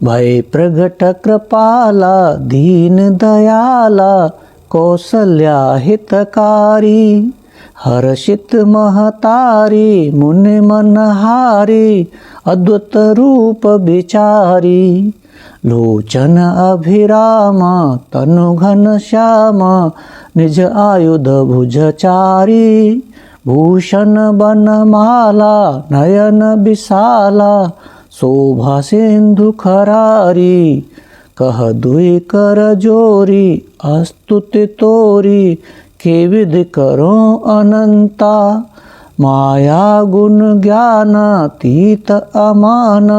भय प्रगट कृपाला दीन दयाला कौसल्या हितकारी हर्षित महतारी मुनि मनहारी अद्भुत रूप विचारी लोचन अभिरामा तनु घन श्यामा निज आयुध भुजचारी भूषण बनमाला नयन विशाला शोभा सिंधु खरारी कह दुई कर जोरी अस्तुति तोरी के विधि करो अनंता माया गुण ज्ञान तीत अमान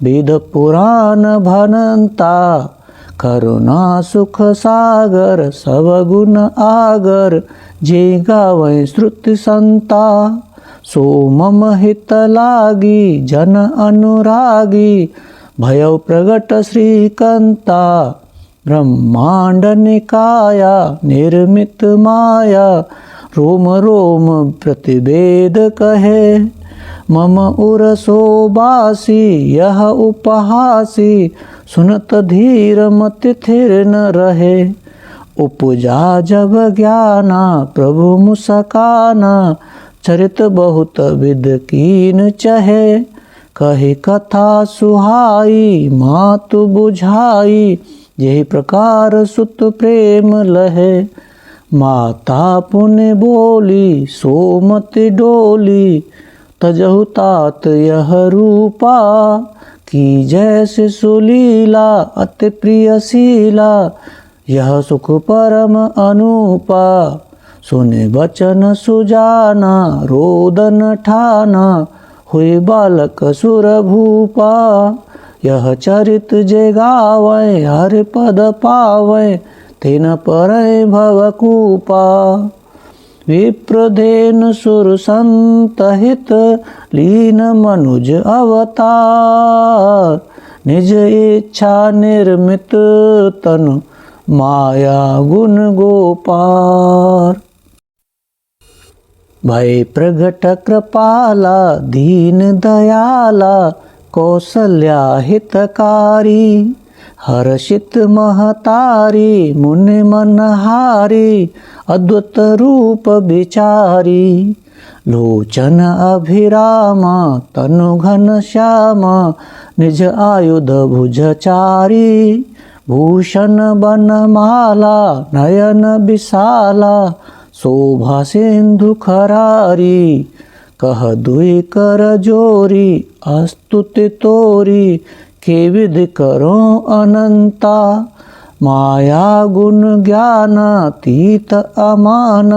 वेद पुराण भनंता करुणा सुख सागर सब गुण आगर जे गावै श्रुति संता सो मम हित लागी जन अनुरागी भयउ प्रगट श्रीकंता ब्रह्मांड निकाया निर्मित माया रोम रोम प्रतिवेद कहे मम उरसो बासी यह उपहासी सुनत धीर मति थिर न रहे उपजा जब ज्ञाना प्रभु मुस्काना चरित बहुत विद कीन चहे कही कथा सुहाई मातु बुझाई यही प्रकार सुत प्रेम लहे माता पुण्य बोली सोमति डोली तजहु तात यह रूपा की जैसे सुलीला अति प्रिय शीला यह सुख परम अनूपा सुने वचन सुजाना रोदन ठाना हुई बालक सुर भूपा यह चरित जे गावै हरि पद पावै तेन परय भवकूपा विप्रधेन सुर संत हित लीन मनुज अवतार निज इच्छा निर्मित तनु माया गुण गोपार भय प्रगट कृपाला दीन दयाला कौसल्या हितकारी हर्षित महतारी मुनि मनहारी अद्भुत रूप विचारी लोचन अभिरामा तनु घन श्यामा निज आयुध भुजचारी भूषण बनमाला नयन विशाला शोभा सिंधु खरारी कह दुई कर जोरी अस्तुति तोरी के विधि करो अनंता माया गुण ज्ञान तीत अमान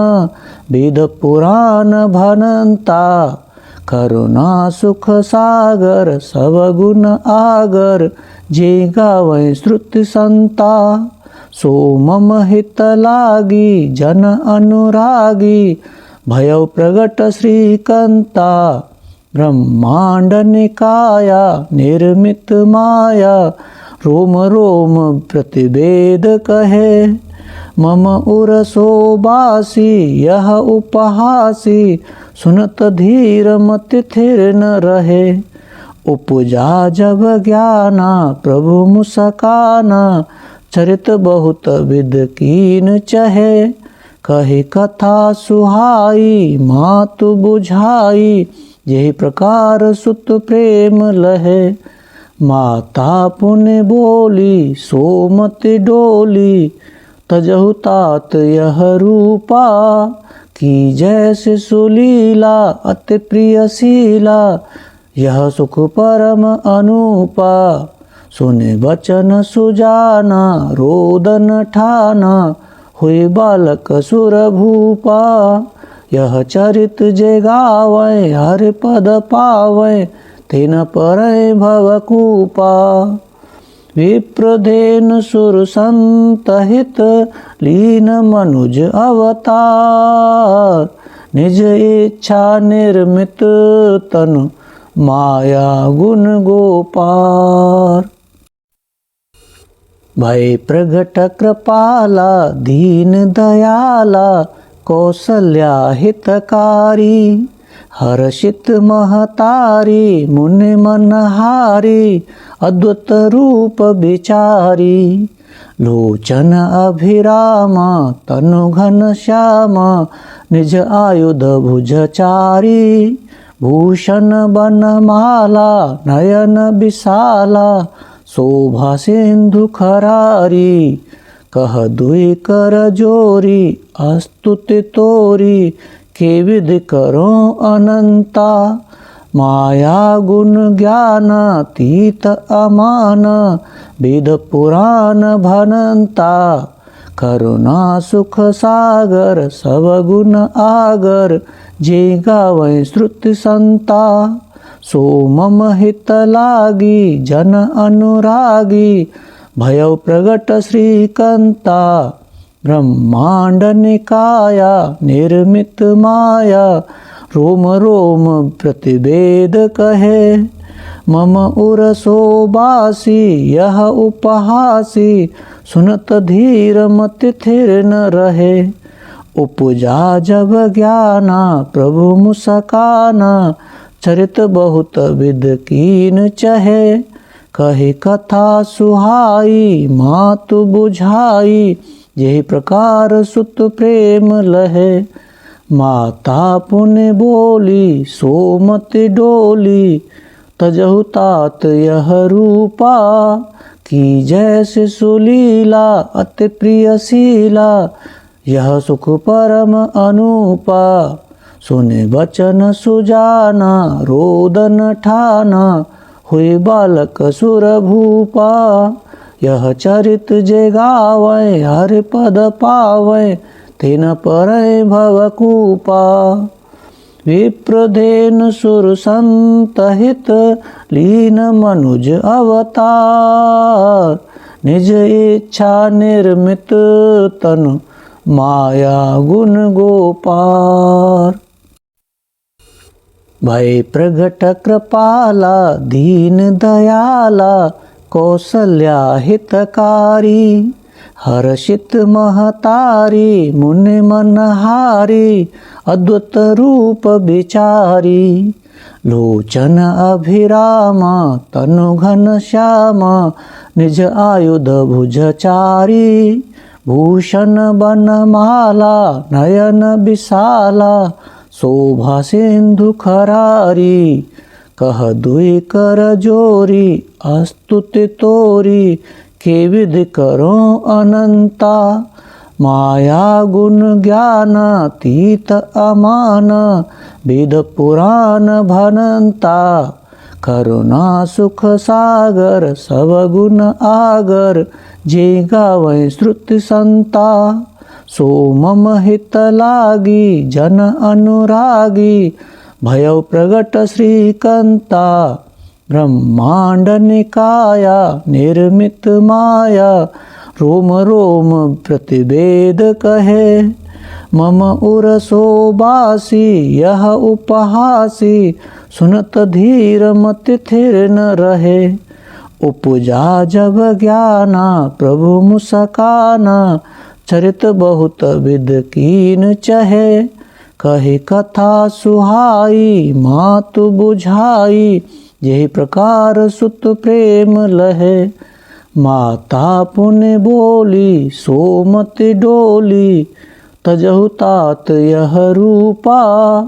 वेद पुराण भनंता करुणा सुख सागर सब गुण आगर जे गावै श्रुति संता सो मम हित लागी जन अनुरागी भयउ प्रगट श्रीकंता ब्रह्मांड निकाया निर्मित माया रोम रोम प्रतिवेद कहे मम उरसो बासी यह उपहासी सुनत धीर मति थिर न रहे उपजा जब ज्ञाना प्रभु मुस्काना चरित बहुत विद कीन चहे कही कथा सुहाई मातु बुझाई यही प्रकार सुत प्रेम लहे माता पुण्य बोली सोमति डोली तजहु तात यह रूपा की जैसे सुलीला अति प्रिय शीला यह सुख परम अनूपा सुने वचन सुजाना रोदन ठाना हुई बालक सुर भूपा यह चरित जे गावै हरि पद पावै तेन परय भवकूपा विप्रधेन सुर संत हित लीन मनुज अवतार निज इच्छा निर्मित तनु माया गुण गोपार भय प्रगट कृपाला दीन दयाला कौसल्या हितकारी हर्षित महतारी मुनि मनहारी अद्भुत रूप विचारी। लोचन अभिराम तनु घन श्याम निज आयुध भुजचारी। भूषण बनमाला नयन विशाला शोभा सिंधु खरारी। कह दुई कर जोरी अस्तुति तोरी के विधि करो अनंता। माया गुण ज्ञान तीत अमान वेद पुराण भनंता। करुणा सुख सागर सब गुण आगर जे गावै श्रुति संता। सो मम हित लागी जन अनुरागी भयउ प्रगट श्रीकंता। ब्रह्मांड निकाया निर्मित माया रोम रोम प्रतिवेद कहे। मम उरसो बासी यह उपहासी सुनत धीर मति थिर न रहे। उपजा जब ज्ञाना प्रभु मुस्काना चरित बहुत विद कीन चहे। कही कथा सुहाई मातु बुझाई यही प्रकार सुत प्रेम लहे। माता पुण्य बोली सोमति डोली तजहु तात यह रूपा। की जैसे सुलीला अति प्रिय शीला यह सुख परम अनूपा। सुने बचन सुजाना रोदन ठाना हुई बालक सुर भूपा। यह चरित जे गावै हरि पद पावै तिन परै भवकूपा। विप्रधेन सुर संत हित लीन मनुज अवतार। निज इच्छा निर्मित तनु माया गुण गोपार। भय प्रगट कृपाला दीन दयाला कौसल्या हितकारी। हर्षित महतारी मुनि मनहारी अद्भुत रूप विचारी। लोचन अभिराम तनु घन श्याम निज आयुध भुजचारी। भूषण बनमाला नयन विशाला शोभा सिंधु खरारी। कह दुई कर जोरी अस्तुति तोरी के विधि करो अनंता। माया गुण ज्ञान तीत अमान वेद पुराण भनंता। करुणा सुख सागर सब गुण आगर जे गावै श्रुति संता। सो मम हित लागी जन अनुरागी भयउ प्रगट श्रीकंता। ब्रह्मांड निकाया निर्मित माया रोम रोम प्रतिवेद कहे। मम उरसो बासी यह उपहासी सुनत धीर मति थिर न रहे। उपजा जब ज्ञाना प्रभु मुस्काना चरित बहुत विद कीन चहे। कही कथा सुहाई मातु बुझाई यही प्रकार सुत प्रेम लहे। माता पुण्य बोली सोमति डोली तजहु तात यह रूपा।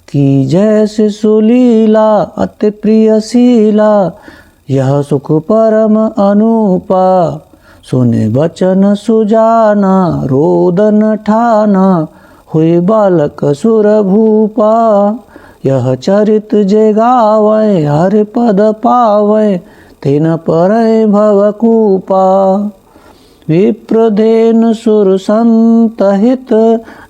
की जैसे सुलीला अति प्रिय शीला यह सुख परम अनूपा। सुने बचन सुजाना रोदन ठाना हुई बालक सुर भूपा। यह चरित जे गावै हरि पद पावै तिन परै भवकूपा। विप्रधेन सुर संत हित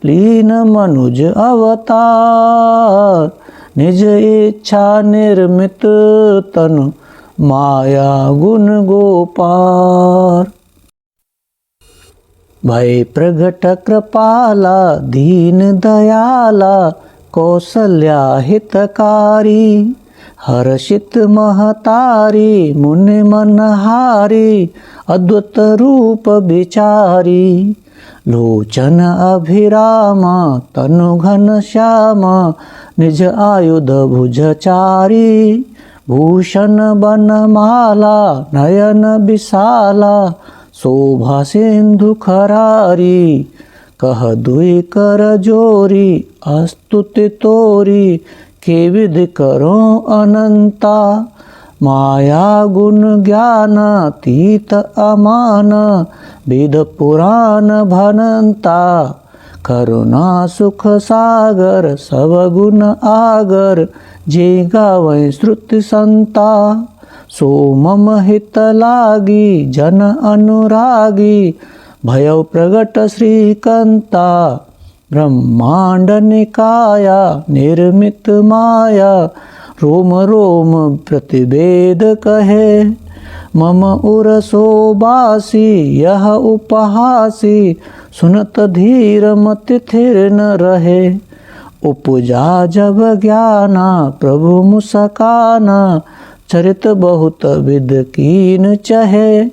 लीन मनुज अवतार। निज इच्छा निर्मित तनु माया गुण गोपार। भय प्रगट कृपाला दीन दयाला कौसल्या हितकारी। हर्षित महतारी मुनि मनहारी अद्भुत रूप विचारी। लोचन अभिराम तनु घन श्याम निज आयुध भुजचारी। भूषण बनमाला नयन विशाला शोभा सिंधु खरारी कह दुई कर जोरी अस्तुति तोरी के विधि करो अनंता माया गुण ज्ञान तीत अमान विध पुराण भनंता करुणा सुख सागर सब गुण आगर जे गावै श्रुति संता सो मम हित लागी जन अनुरागी भयउ प्रगट श्रीकंता ब्रह्मांड निकाया निर्मित माया रोम रोम प्रतिवेद कहे मम उरसो बासी यह उपहासी सुनत धीर मति थिर न रहे उपजा जब ज्ञाना प्रभु मुस्काना चरित बहुत विद कीन चहे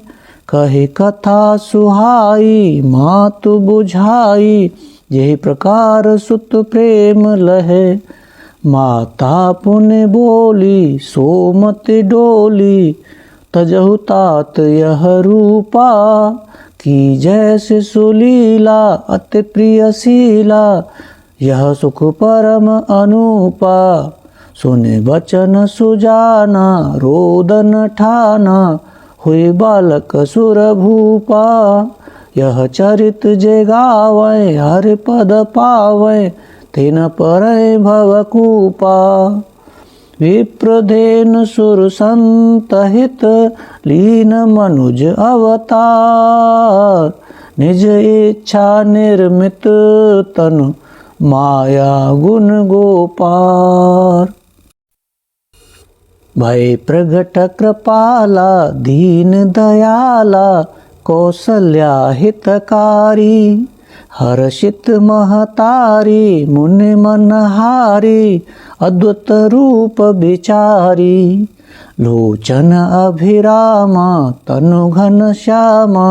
कही कथा सुहाई मातु बुझाई यही प्रकार सुत प्रेम लहे माता पुण्य बोली सोमति डोली तजहु तात यह रूपा की जैसे सुलीला अति प्रियशीला यह सुख परम अनुपा सुने बचन सुजाना रोदन ठाना हुई बालक सुर भूपा यह चरित जे गावै हरि पद पावै तेन परय भवकूपा विप्रधेन सुर संत हित लीन मनुज अवतार निज इच्छा निर्मित तनु माया गुण गोपार भय प्रगट कृपाला दीन दयाला कौसल्या हितकारी हर्षित महतारी मुनि मनहारी अद्भुत रूप विचारी लोचन अभिरामा तनु घन श्यामा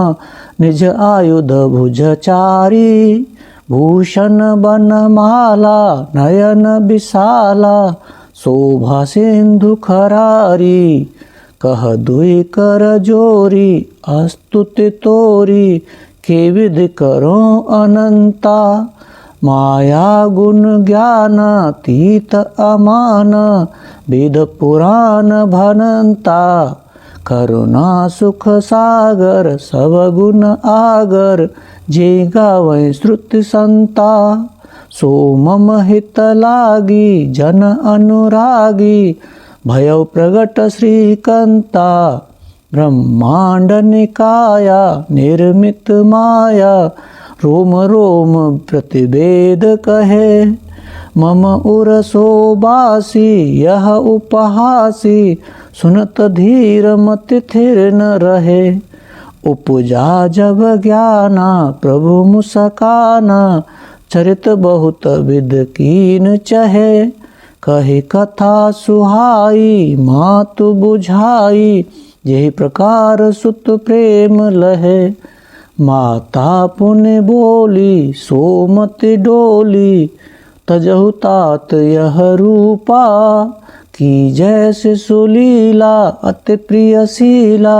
निज आयुध भुजचारी भूषण बनमाला नयन विशाला शोभा सिंधु खरारी कह दुई कर जोरी अस्तुति तोरी के विधि करो अनंता माया गुण ज्ञान तीत अमान विध पुराण भनंता करुणा सुख सागर सब गुण आगर जे गावै श्रुति संता सो मम हित लागी जन अनुरागी भयउ प्रगट श्रीकंता ब्रह्मांड निकाया निर्मित माया रोम रोम प्रतिवेद कहे मम उरसो बासी यह उपहासी सुनत धीर मति थिर न रहे उपजा जब ज्ञाना प्रभु मुस्काना चरित बहुत विद कीन चहे कही कथा सुहाई मातु बुझाई यही प्रकार सुत प्रेम लहे माता पुण्य बोली सोमति डोली तजहु तात यह रूपा की जैसे सुलीला अति प्रियशीला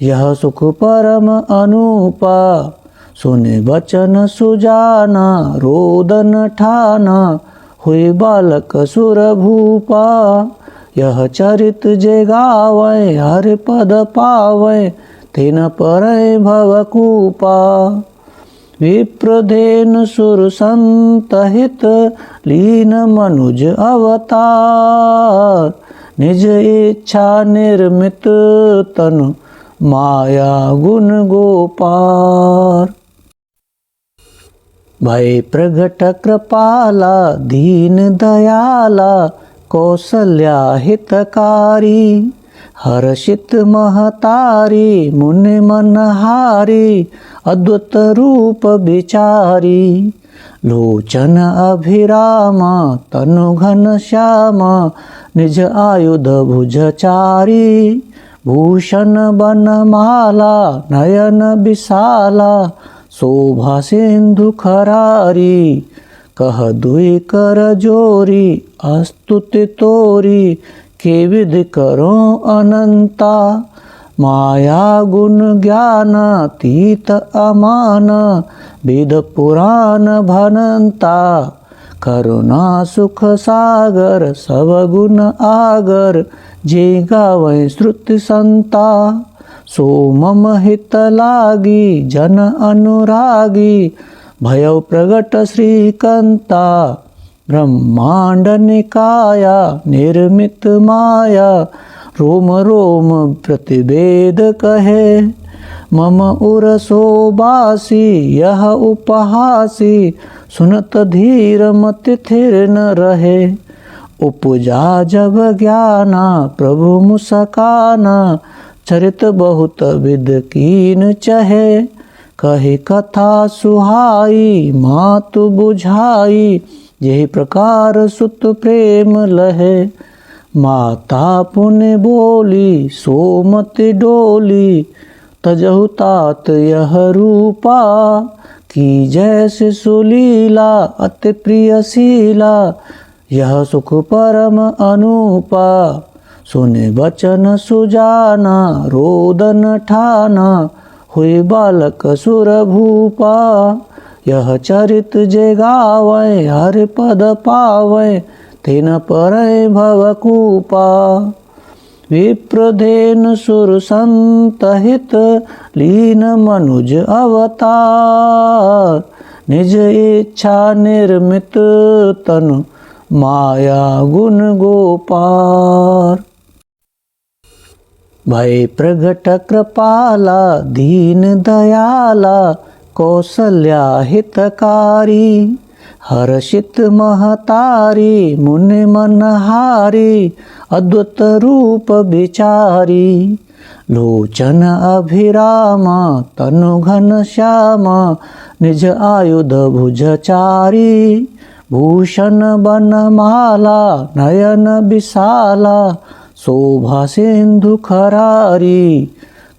यह सुख परम अनुपा सुने बचन सुजाना रोदन ठाना हुई बालक सुर भूपा यह चरित जे गावै हरि पद पावै तेन परय भवकूपा विप्रधेन सुर संत हित लीन मनुज अवतार निज इच्छा निर्मित तनु माया गुण गोपार भय प्रगट कृपाला दीन दयाला कौसल्या हितकारी हर्षित महतारी मुनि मनहारी अद्भुत रूप विचारी लोचन अभिरामा तनु घन श्यामा निज आयुध भुजचारी भूषण बनमाला नयन विशाला शोभा सिंधु खरारी कह दुई कर जोरी अस्तुति तोरी के विधि करो अनंता। माया गुण ज्ञानातीत अमान, वेद पुराण भनंता। करुणा सुख सागर सब गुण आगर, जे गावै श्रुति संता। सो मम हित लागी जन अनुरागी, भयउ प्रगट श्रीकंता। ब्रह्मांड निकाया निर्मित माया, रोम रोम प्रतिवेद कहे। मम उरसो बासी यह उपहासी, सुनत धीर मति थिर न रहे। उपजा जब ज्ञाना प्रभु मुस्काना, चरित बहुत विद कीन चहे। कही कथा सुहाई मातु बुझाई, यही प्रकार सुत प्रेम लहे। माता पुण्य बोली सोमति डोली, तजहु तात यह रूपा। की जैसे सुलीला अति प्रिय शीला, यह सुख परम अनूपा। सुने वचन सुजाना रोदन ठाना, हुई बालक सुर भूपा। यह चरित जे गावै हरि पद पावै, तेन परय भवकूपा। विप्रधेन सुर संत हित, लीन मनुज अवतार। निज इच्छा निर्मित तनु, माया गुण गोपार। भय प्रगट कृपाला दीन दयाला, कौसल्या हितकारी। हर्षित महतारी मुनि मनहारी, अद्भुत रूप विचारी। लोचन अभिरामा तनु घन श्यामा, निज आयुध भुजचारी। भूषण बनमाला नयन विशाला, शोभा सिंधु खरारी।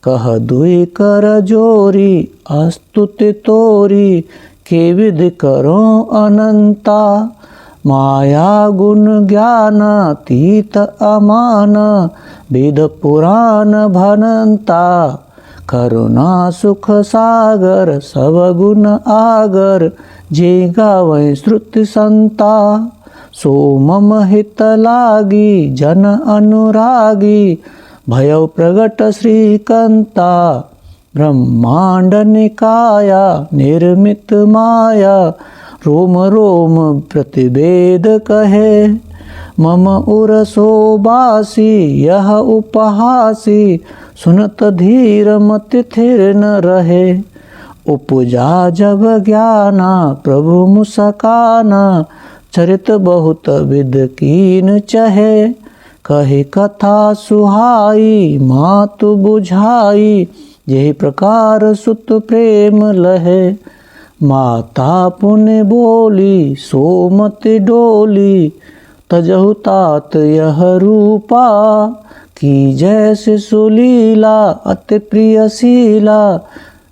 कह दुई कर जोरी अस्तुति तोरी, के विधि करो अनंता। माया गुण ज्ञानातीत अमान, वेद पुराण भनंता। करुणा सुख सागर सब गुण आगर, जे गावै श्रुति संता। सो मम हित लागी जन अनुरागी, भयउ प्रगट श्रीकंता। ब्रह्मांड निकाया निर्मित माया, रोम रोम प्रतिवेद कहे। मम उरसो बासी यह उपहासी, सुनत धीर मति थिर न रहे। उपजा जब ज्ञाना प्रभु मुस्काना, चरित बहुत विद कीन चहे। कही कथा सुहाई मातु बुझाई, यही प्रकार सुत प्रेम लहे। माता पुण्य बोली सोमति डोली, तजहु तात यह रूपा। की जैसे सुलीला अति प्रिय शीला,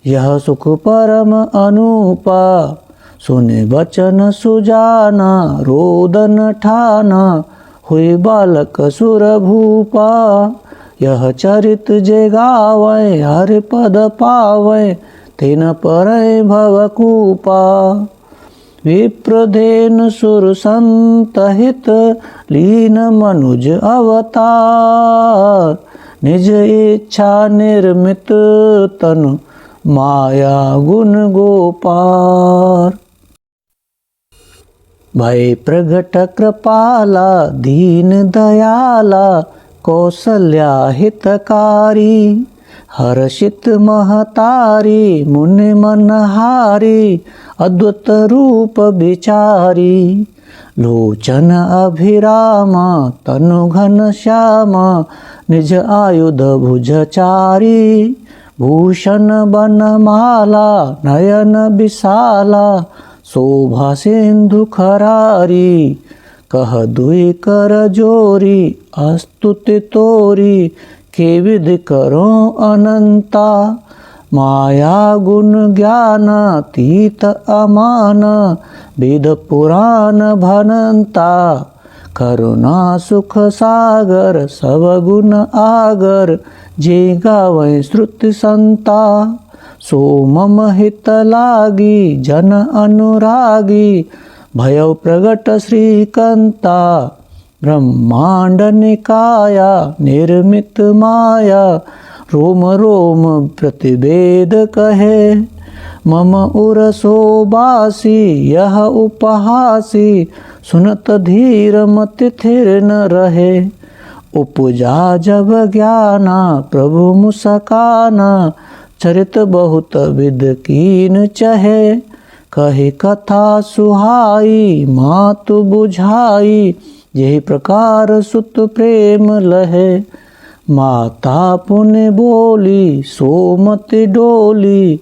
यह सुख परम अनूपा। सुने वचन सुजाना रोदन ठाना, हुई बालक सुर भूपा। यह चरित जे गावै हरि पद पावै, तेन परय भवकूपा। विप्रधेन सुर संत हित, लीन मनुज अवतार। निज इच्छा निर्मित तनु, माया गुण गोपार। भय प्रगट कृपाला दीन दयाला, कौसल्या हितकारी। हर्षित महतारी मुनि मनहारी, अद्भुत रूप विचारी। लोचन अभिरामा तनु घन श्यामा, निज आयुध भुजचारी। भूषण बनमाला नयन विशाला, शोभा सिंधु खरारी। कह दुई कर जोरी अस्तुति तोरी, के विधि करो अनंता। माया गुण ज्ञानातीत अमान, वेद पुराण भनंता। करुणा सुख सागर सवगुण आगर, जे गावै श्रुति संता। सो मम हित लागी जन अनुरागी, भयउ प्रगट श्रीकंता। ब्रह्मांड निकाया निर्मित माया, रोम रोम प्रतिवेद कहे। मम उरसो बासी यह उपहासी, सुनत धीर मति थिर न रहे। उपजा जब ज्ञाना प्रभु मुस्काना, चरित बहुत विद कीन चहे। कही कथा सुहाई मातु बुझाई, यही प्रकार सुत प्रेम लहे। माता पुण्य बोली सोमति डोली,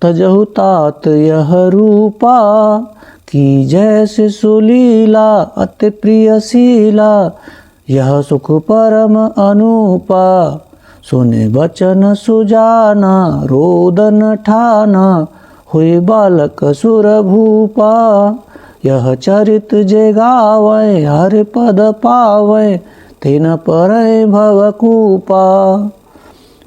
तजहु तात यह रूपा। की जैसे सुलीला अति प्रिय शीला, यह सुख परम अनुपा। सुने बचन सुजाना रोदन ठाना, हुई बालक सुर भूपा। यह चरित जे गावै हरि पद पावै, तिन परय भवकूपा।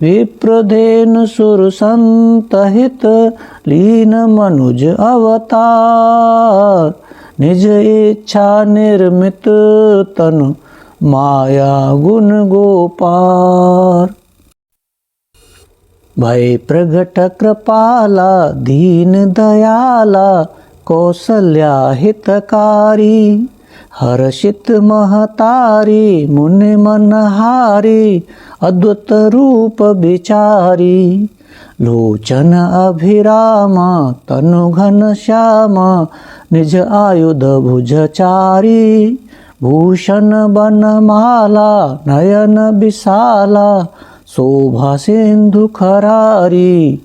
विप्रधेनु सुर संत हित, लीन मनुज अवतार। निज इच्छा निर्मित तनु, माया गुण गोपार। भय प्रगट कृपाला दीन दयाला, कौसल्या हितकारी। हर्षित महतारी मुनि मनहारी, अद्भुत रूप विचारी। लोचन अभिरामा तनु घन श्यामा, निज आयुध भुजचारी। भूषण बनमाला नयन विशाला, शोभा सिंधु खरारी।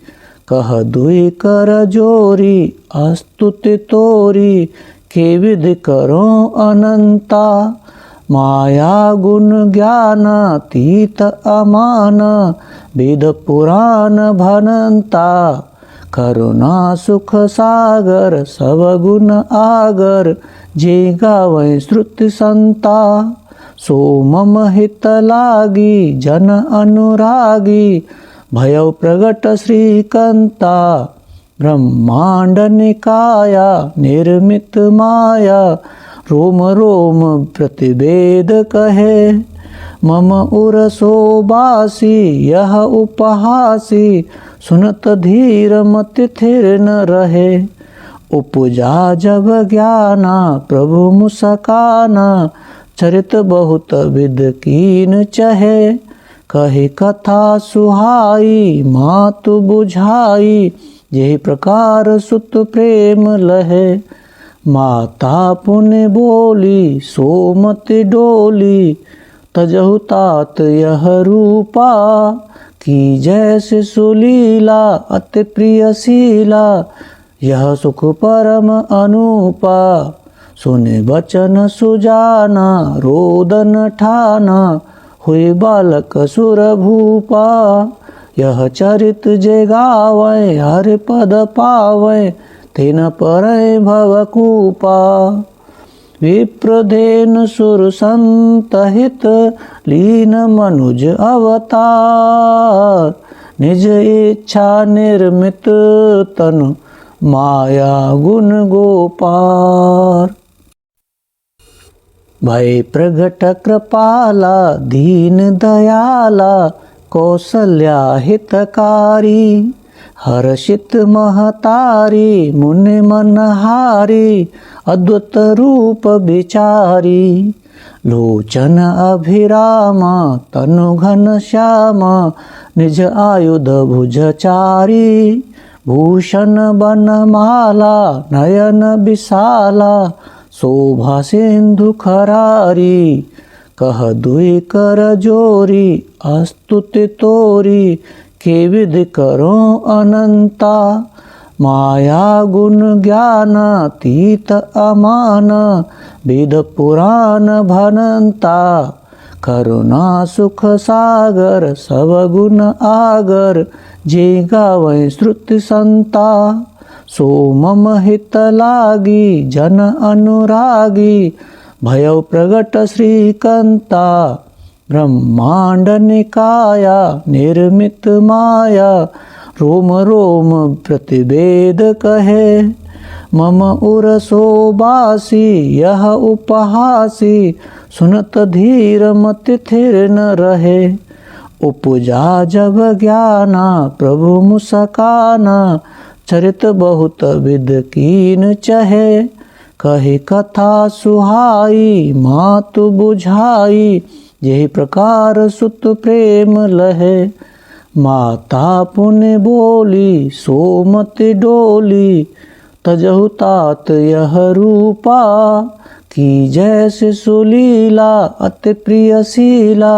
कह दुई कर जोरी अस्तुति तोरी, के विधि करो अनंता। माया गुण ज्ञान तीत अमान, वेद पुराण भनंता। करुणा सुख सागर सवगुण आगर, जे गावै श्रुति संता। सो मम हित लागी जन अनुरागी, भयउ प्रगट श्रीकंता। ब्रह्मांड निकाया निर्मित माया, रोम रोम प्रतिवेद कहे। मम उरसो बासी यह उपहासी, सुनत धीर मति थिर न रहे। उपजा जब ज्ञाना प्रभु मुस्काना, चरित बहुत विद कीन चहे। कही कथा सुहाई मातु बुझाई, यही प्रकार सुत प्रेम लहे। माता पुण्य बोली सोमति डोली, तजहु तात यह रूपा। की जैसे सुलीला अति प्रिय शीला, यह सुख परम अनुपा। सुने बचन सुजाना रोदन ठाना, हुई बालक सुर भूपा। यह चरित जे गावै हरि पद पावै, तिन परय भवकूपा। विप्रधेनु सुर संत हित, लीन मनुज अवतार। निज इच्छा निर्मित तनु, माया गुण गोपार। भय प्रगट कृपाला दीन दयाला, कौसल्या हितकारी। हर्षित महतारी मुनि मनहारी, अद्भुत रूप विचारी। लोचन अभिरामा तनु घन श्यामा, निज आयुध भुजचारी। भूषण बनमाला नयन विशाला, शोभा सिंधु खरारी। कह दुई कर जोरी अस्तुति तोरी, के विधि करो अनंता। माया गुण ज्ञान तीत अमान, वेद पुराण भनंता। करुणा सुख सागर सवगुण आगर, जे गावै श्रुति संता। सो मम हित लागी जन अनुरागी, भयउ प्रगट श्रीकंता ब्रह्मांड निकाया निर्मित माया रोम रोम प्रतिवेद कहे मम उरसो बासी यह उपहासी सुनत धीर मति थिर न रहे उपजा जब ज्ञाना प्रभु मुस्काना चरित बहुत विद कीन चहे कही कथा सुहाई मातु बुझाई यही प्रकार सुत प्रेम लहे माता पुण्य बोली सोमति डोली तजहु तात यह रूपा की जैसे सुलीला अति प्रिय शीला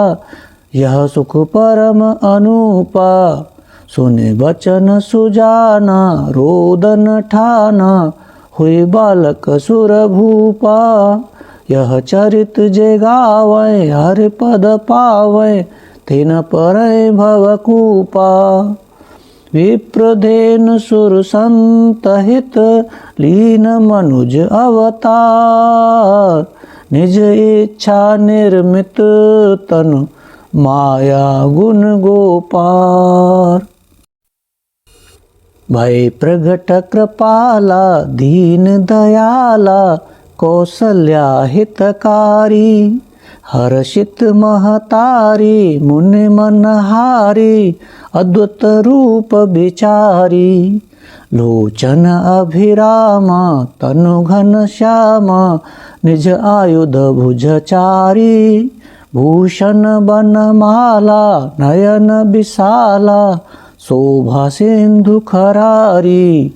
यह सुख परम अनूपा सुने वचन सुजाना रोदन ठाना हुई बालक सुर भूपा यह चरित जे गावै हर पद पावै तेन परय भवकूपा विप्रधेन सुर संतहित लीन मनुज अवतार निज इच्छा निर्मित तनु माया गुण गोपार भय प्रगट कृपाला दीन दयाला कौसल्या हितकारी हर्षित महतारी मुनि मनहारी अद्भुत रूप विचारी लोचन अभिरामा तनु घन श्यामा निज आयुध भुजचारी भूषण बनमाला नयन विशाला शोभा सिंधु खरारी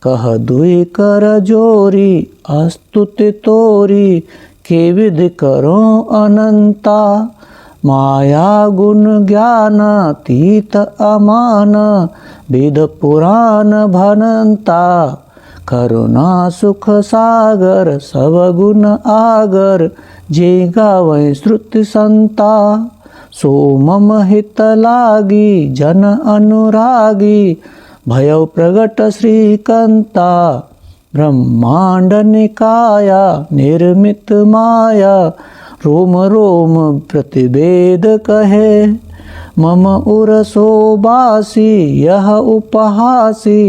कह दुई कर जोरी अस्तुति तोरी के विधि करो अनंता माया गुण ज्ञान तीत अमान वेद पुराण भनंता करुणा सुख सागर सब गुण आगर जे गावै श्रुति संता सो मम हित लागी जन अनुरागी भयउ प्रगट श्रीकंता ब्रह्मांड निकाया निर्मित माया रोम रोम प्रतिवेद कहे मम उरसो बासी यह उपहासी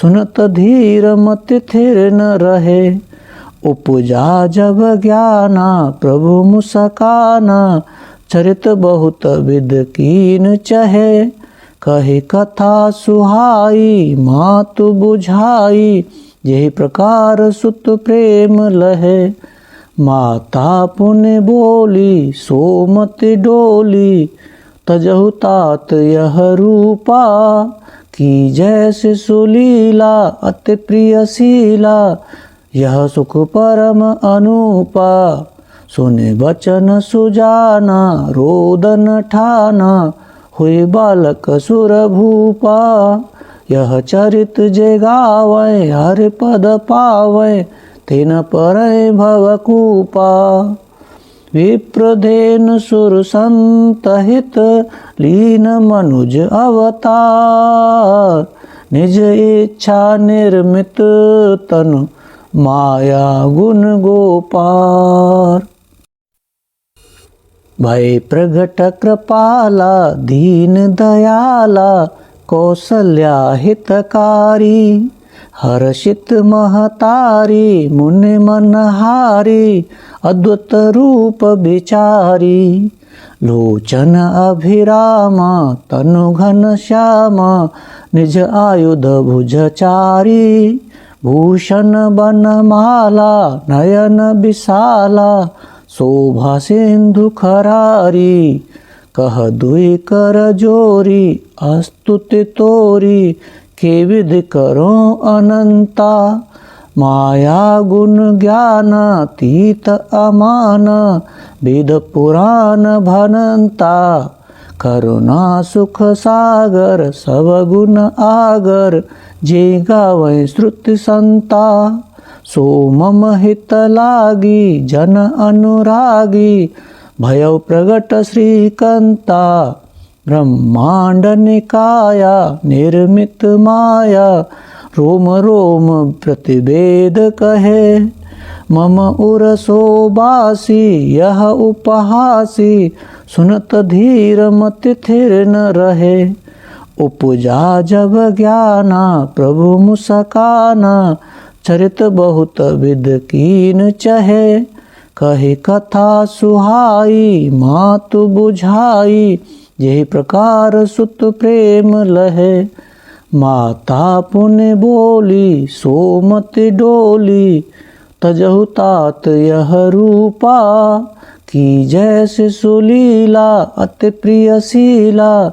सुनत धीर मति थिर न रहे उपजा जब ज्ञाना प्रभु मुस्काना चरित बहुत विद कीन चहे कही कथा सुहाई मातु बुझाई यही प्रकार सुत प्रेम लहे माता पुण्य बोली सोमति डोली तजहु तात यह रूपा की जैसे सुलीला अति प्रिय शीला यह सुख परम अनूपा सुने वचन सुजाना रोदन ठाना हुई बालक सुर भूपा यह चरित जे गावै हर पद पावै तेन परय भवकूपा विप्रधेन सुर संतहित लीन मनुज अवतार निज इच्छा निर्मित तनु माया गुण गोपार भय प्रगट कृपाला दीन दयाला कौसल्या हितकारी हर्षित महतारी मुनि मनहारी अद्भुत रूप विचारी लोचन अभिरामा तनु घन श्यामा निज आयुध भुजचारी भूषण बनमाला नयन विशाला शोभा सिंधु खरारी कह दुई कर जोरी अस्तुति तोरी के विधि करो अनंता माया गुण ज्ञान तीत अमान वेद पुराण भनंता करुणा सुख सागर सब गुण आगर जे गावै श्रुति संता सो मम हित लागी जन अनुरागी भयउ प्रगट श्रीकंता ब्रह्मांड निकाया निर्मित माया रोम रोम प्रतिवेद कहे मम उरसो बासी यह उपहासी, सुनत धीर मति थिर न रहे। उपजा जब ज्ञाना प्रभु मुस्काना, चरित बहुत विद कीन चहे। कही कथा सुहाई मातु बुझाई, यही प्रकार सुत प्रेम लहे। माता पुण्य बोली सोमति डोली, तजहु तात यह रूपा। की जैसे सुलीला अति प्रिय शीला,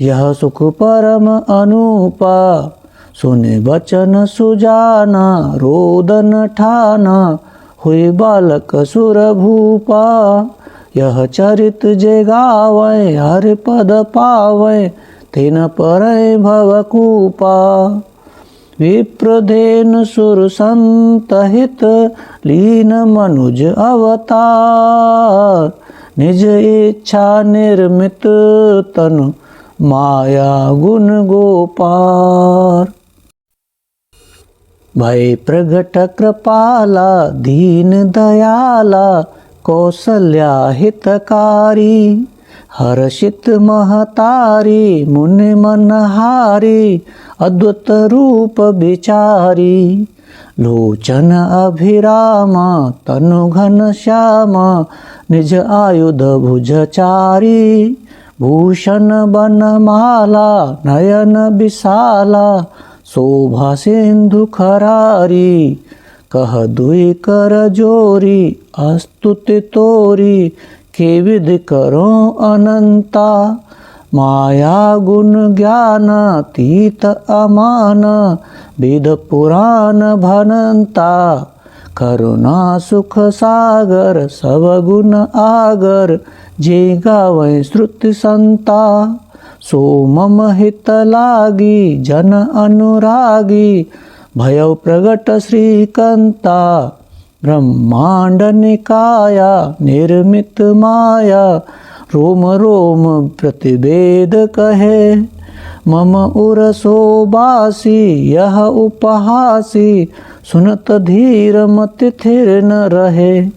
यह सुख परम अनुपा। सुने बचन सुजाना रोदन ठाना, हुई बालक सुर भूपा। यह चरित जे गावै हरि पद पावै, तेन परय भवकूपा। विप्रधेन सुर संत हित, लीन मनुज अवतार। निज इच्छा निर्मित तनु, माया गुण गोपार। भय प्रगट कृपाला दीन दयाला, कौसल्या हितकारी। हर्षित महतारी मुनि मनहारी, अद्भुत रूप विचारी। लोचन अभिरामा तनु घन श्यामा, निज आयुध भुजचारी। भूषण बनमाला नयन विशाला, शोभा सिंधु खरारी। कह दुई कर जोरी अस्तुति तोरी, के विधि करो अनंता। माया गुण ज्ञान तीत अमान, वेद पुराण भनंता। करुणा सुख सागर सब गुण आगर, जे गावै श्रुति संता। सो मम हित लागी जन अनुरागी, भयउ प्रगट श्रीकंता। ब्रह्मांड निकाया निर्मित माया, रोम रोम प्रतिवेद कहे। मम उरसो बासी यह उपहासी, सुनत धीर मति थिर न रहे।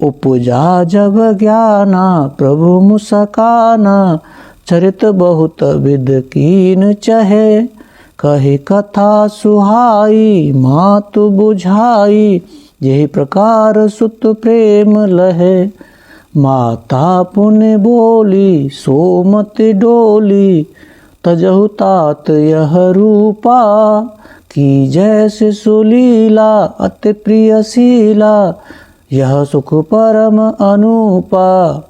उपजा जब ज्ञाना प्रभु मुस्काना, चरित बहुत विद कीन चहे। कही कथा सुहाई मातु बुझाई, यही प्रकार सुत प्रेम लहे। माता पुण्य बोली सोमति डोली, तजहु तात यह रूपा। की जैसे सुलीला अति प्रिय शीला, यह सुख परम अनुपा।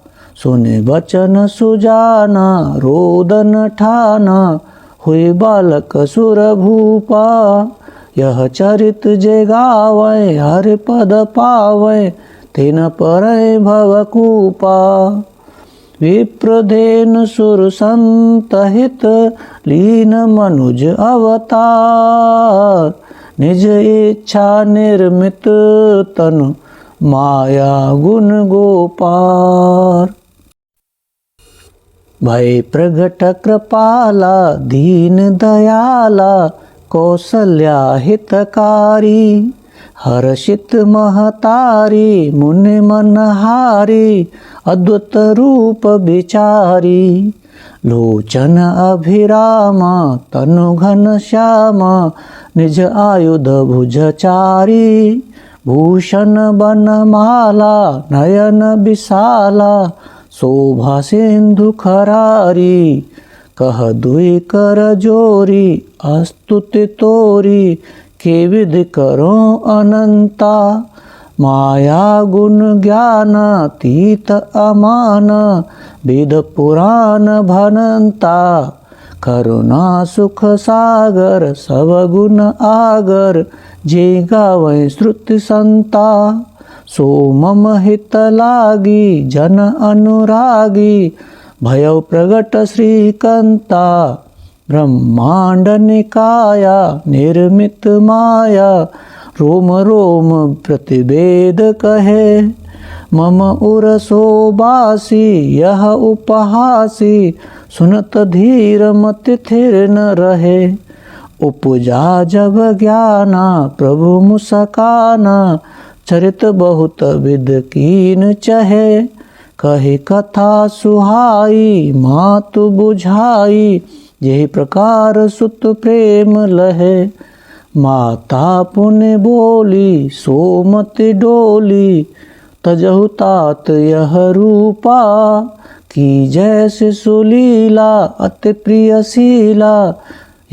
सुने बचन सुजाना रोदन ठाना, हुई बालक सुर भूपा। यह चरित जे गावै हरि पद पावै, तेन परय भवकूपा। विप्रधेन सुर संत हित, लीन मनुज अवतार। निज इच्छा निर्मित तनु, माया गुण गोपार। भय प्रगट कृपाला दीन दयाला, कौसल्या हितकारी। हर्षित महतारी मुनि मनहारी, अद्भुत रूप विचारी। लोचन अभिरामा तनु घन श्यामा, निज आयुध भुजचारी। भूषण बनमाला नयन विशाला, शोभा सिंधु खरारी। कह दुई कर जोरी अस्तुति तोरी, के विधि करो अनंता। माया गुण ज्ञान तीत अमान, वेद पुराण भनंता। करुणा सुख सागर सब गुण आगर, जे गावै श्रुति संता। सो मम हित लागी जन अनुरागी, भयउ प्रगट श्रीकंता। ब्रह्मांड निकाया निर्मित माया, रोम रोम प्रतिवेद कहे। मम उरसो बासी यह उपहासी, सुनत धीर मति थिर न रहे। उपजा जब ज्ञाना प्रभु मुस्काना, चरित बहुत विद कीन चहे, कहे कथा सुहाई मातु बुझाई, यही प्रकार सुत प्रेम लहे। माता पुण्य बोली सोमत डोली, तजहु तात यह रूपा, की जैसे सुलीला अति प्रिय शीला,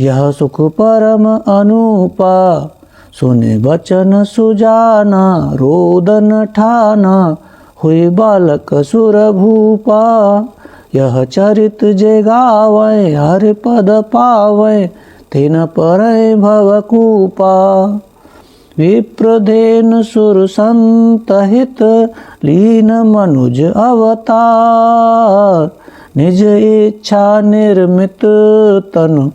यह सुख परम अनुपा। सुने वचन सुजाना रोदन ठाना, हुई बालक सुर भूपा। यह चरित जे गावै हरि पद पावै, तेन परय भवकूपा। विप्रधेन सुर संत हित, लीन मनुज अवतार, निज इच्छा निर्मित तनु,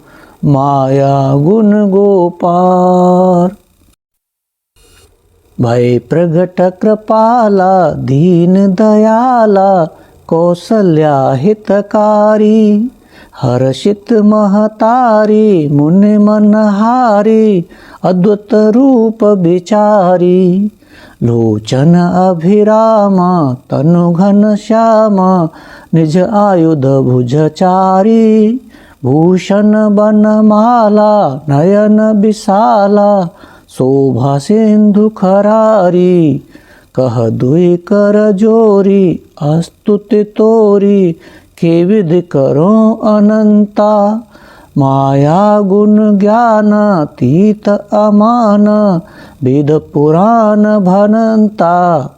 माया गुण गोपार। भय प्रगट कृपाला दीन दयाला, कौसल्या हितकारी, हर्षित महतारी मुनि मनहारी, अद्भुत रूप विचारी। लोचन अभिरामा तनु घन श्यामा, निज आयुध भुजचारी, भूषण बनमाला नयन विशाला, शोभा सिंधु खरारी। कह दुई कर जोरी अस्तुति तोरी, के विधि करो अनंता। माया गुण ज्ञान तीत अमान, वेद पुराण भनंता।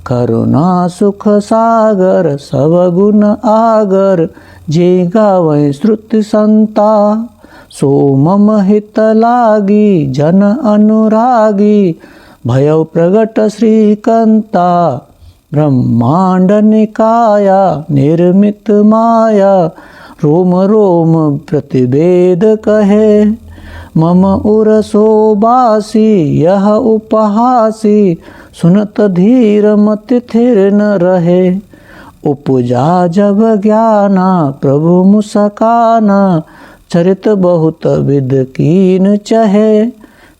करुणा सुख सागर सब गुण आगर, जे गावै श्रुति संता। सो मम हित लागी जन अनुरागी, भयउ प्रगट श्रीकंता। ब्रह्मांड निकाया निर्मित माया, रोम रोम प्रतिवेद कहे। मम उर सोबासी यह उपहासी, सुनत धीर मति थिर न रहे। उपजा जब ज्ञाना प्रभु मुस्काना, चरित बहुत विद कीन चहे।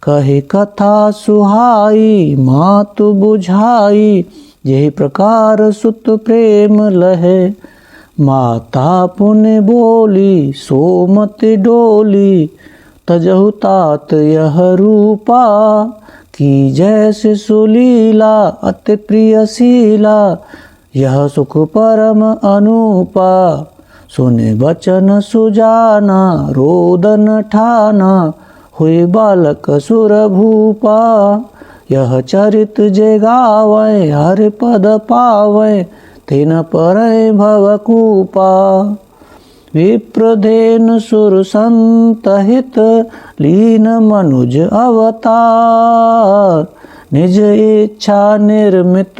कहे कथा सुहाई मातु बुझाई, यही प्रकार सुत प्रेम लहे। माता पुण्य बोली सोमत डोली, तजहु तात यह रूपा। की जैसे सुलीला अति प्रिय शीला, यह सुख परम अनुपा। सुने वचन सुजाना रोदन ठाना, हुई बालक सुर भूपा। यह चरित जे गावै हरि पद पावै, तेन परय भवकूपा। विप्रधेन सुर संत हित, लीन मनुज अवतार। निज इच्छा निर्मित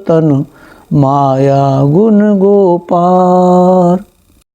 तनु, माया गुण गोपार।